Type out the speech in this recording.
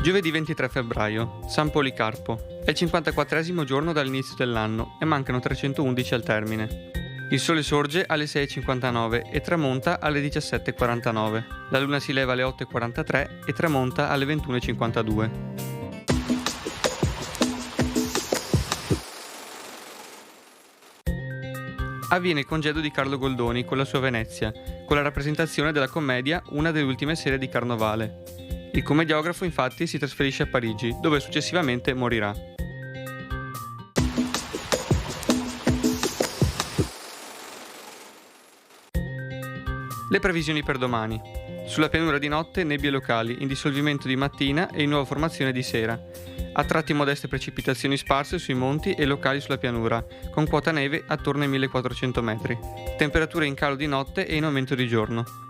Giovedì 23 febbraio, San Policarpo. È il 54esimo giorno dall'inizio dell'anno e mancano 311 al termine. Il sole sorge alle 6:59 e tramonta alle 17:49. La luna si leva alle 8:43 e tramonta alle 21:52. Avviene il congedo di Carlo Goldoni con la sua Venezia, con la rappresentazione della commedia Una delle ultime sere di Carnovale. Il commediografo infatti si trasferisce a Parigi, dove successivamente morirà. Le previsioni per domani. Sulla pianura di notte nebbie locali, in dissolvimento di mattina e in nuova formazione di sera. A tratti modeste precipitazioni sparse sui monti e locali sulla pianura, con quota neve attorno ai 1400 metri. Temperature in calo di notte e in aumento di giorno.